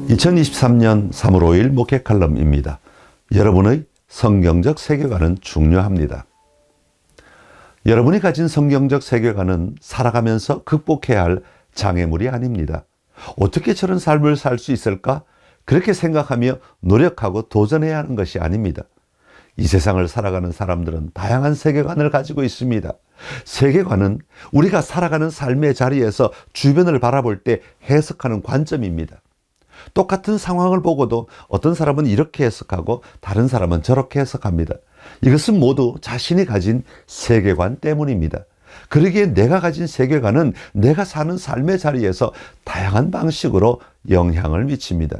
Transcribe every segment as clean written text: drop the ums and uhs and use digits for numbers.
2023년 3월 5일 목회 칼럼입니다. 여러분의 성경적 세계관은 중요합니다. 여러분이 가진 성경적 세계관은 살아가면서 극복해야 할 장애물이 아닙니다. 어떻게 저런 삶을 살 수 있을까? 그렇게 생각하며 노력하고 도전해야 하는 것이 아닙니다. 이 세상을 살아가는 사람들은 다양한 세계관을 가지고 있습니다. 세계관은 우리가 살아가는 삶의 자리에서 주변을 바라볼 때 해석하는 관점입니다. 똑같은 상황을 보고도 어떤 사람은 이렇게 해석하고 다른 사람은 저렇게 해석합니다. 이것은 모두 자신이 가진 세계관 때문입니다. 그러기에 내가 가진 세계관은 내가 사는 삶의 자리에서 다양한 방식으로 영향을 미칩니다.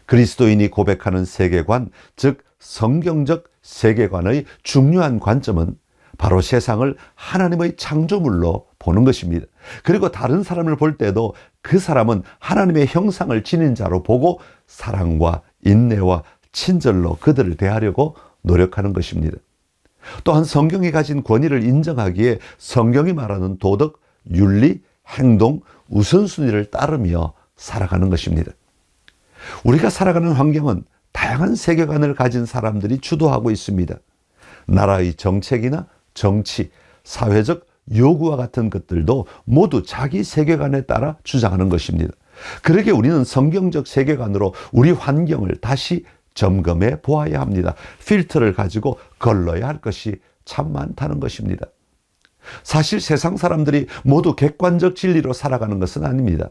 그리스도인이 고백하는 세계관, 즉 성경적 세계관의 중요한 관점은 바로 세상을 하나님의 창조물로 보는 것입니다. 그리고 다른 사람을 볼 때도 그 사람은 하나님의 형상을 지닌 자로 보고 사랑과 인내와 친절로 그들을 대하려고 노력하는 것입니다. 또한 성경이 가진 권위를 인정하기에 성경이 말하는 도덕, 윤리, 행동, 우선순위를 따르며 살아가는 것입니다. 우리가 살아가는 환경은 다양한 세계관을 가진 사람들이 주도하고 있습니다. 나라의 정책이나 정치, 사회적 요구와 같은 것들도 모두 자기 세계관에 따라 주장하는 것입니다. 그러기에 우리는 성경적 세계관으로 우리 환경을 다시 점검해 보아야 합니다. 필터를 가지고 걸러야 할 것이 참 많다는 것입니다. 사실 세상 사람들이 모두 객관적 진리로 살아가는 것은 아닙니다.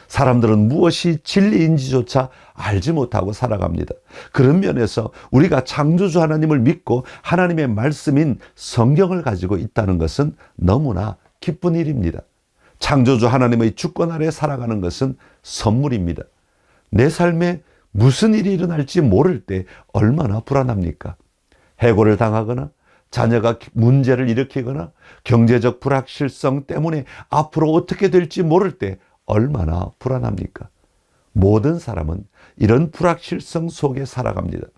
사람들은 무엇이 진리인지조차 알지 못하고 살아갑니다. 그런 면에서 우리가 창조주 하나님을 믿고 하나님의 말씀인 성경을 가지고 있다는 것은 너무나 기쁜 일입니다. 창조주 하나님의 주권 아래 살아가는 것은 선물입니다. 내 삶에 무슨 일이 일어날지 모를 때 얼마나 불안합니까? 해고를 당하거나 자녀가 문제를 일으키거나 경제적 불확실성 때문에 앞으로 어떻게 될지 모를 때 얼마나 불안합니까? 모든 사람은 이런 불확실성 속에 살아갑니다.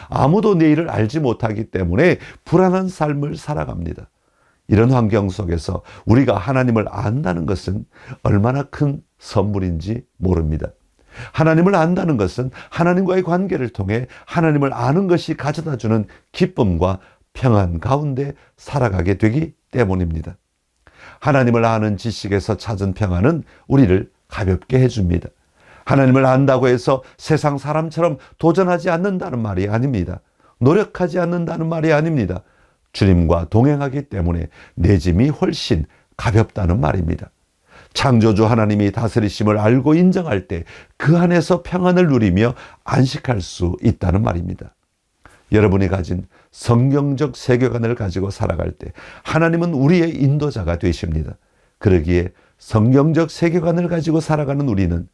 아무도 내일을 알지 못하기 때문에 불안한 삶을 살아갑니다. 이런 환경 속에서 우리가 하나님을 안다는 것은 얼마나 큰 선물인지 모릅니다. 하나님을 안다는 것은 하나님과의 관계를 통해 하나님을 아는 것이 가져다주는 기쁨과 평안 가운데 살아가게 되기 때문입니다. 하나님을 아는 지식에서 찾은 평안은 우리를 가볍게 해줍니다. 하나님을 안다고 해서 세상 사람처럼 도전하지 않는다는 말이 아닙니다. 노력하지 않는다는 말이 아닙니다. 주님과 동행하기 때문에 내 짐이 훨씬 가볍다는 말입니다. 창조주 하나님이 다스리심을 알고 인정할 때 그 안에서 평안을 누리며 안식할 수 있다는 말입니다. 여러분이 가진 성경적 세계관을 가지고 살아갈 때 하나님은 우리의 인도자가 되십니다. 그러기에 성경적 세계관을 가지고 살아가는 우리는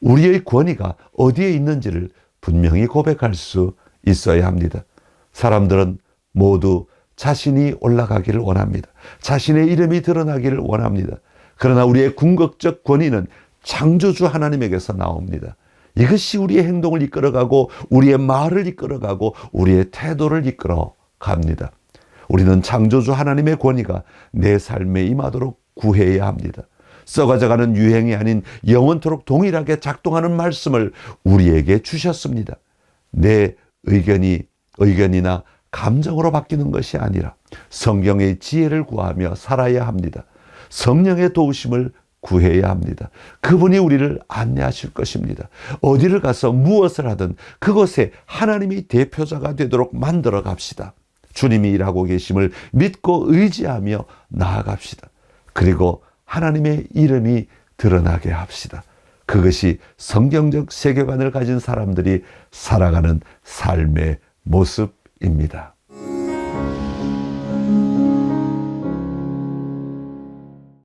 우리의 권위가 어디에 있는지를 분명히 고백할 수 있어야 합니다. 사람들은 모두 자신이 올라가기를 원합니다. 자신의 이름이 드러나기를 원합니다. 그러나 우리의 궁극적 권위는 창조주 하나님에게서 나옵니다. 이것이 우리의 행동을 이끌어가고 우리의 말을 이끌어가고 우리의 태도를 이끌어 갑니다. 우리는 창조주 하나님의 권위가 내 삶에 임하도록 구해야 합니다. 썩어져가는 유행이 아닌 영원토록 동일하게 작동하는 말씀을 우리에게 주셨습니다. 내 의견이나 감정으로 바뀌는 것이 아니라 성경의 지혜를 구하며 살아야 합니다. 성령의 도우심을 구해야 합니다. 그분이 우리를 안내하실 것입니다. 어디를 가서 무엇을 하든 그곳에 하나님이 대표자가 되도록 만들어 갑시다. 주님이 일하고 계심을 믿고 의지하며 나아갑시다. 그리고 하나님의 이름이 드러나게 합시다. 그것이 성경적 세계관을 가진 사람들이 살아가는 삶의 모습입니다.